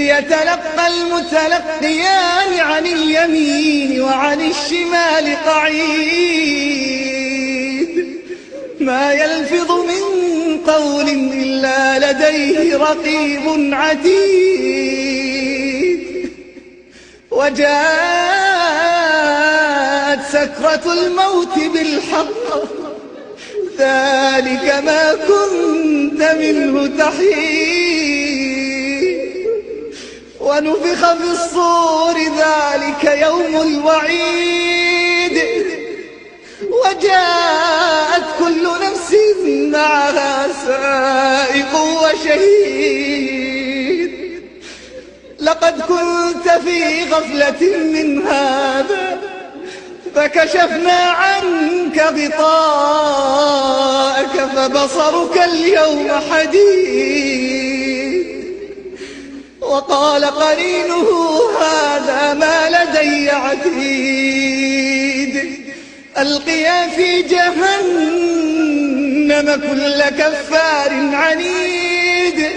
يتلقى المتلقيان عن اليمين وعن الشمال قعيد ما يلفظ من قول إلا لديه رقيب عتيد وجاءت سكرة الموت بالحق ذلك ما كنت منه تحيد ونفخ في الصور ذلك يوم الوعيد وجاءت كل نفس معها سائق وشهيد لقد كنت في غفلة من هذا فكشفنا عنك غطاءك فبصرك اليوم حديد وقال قرينه هذا ما لدي عتيد ألقيا في جهنم كل كفار عنيد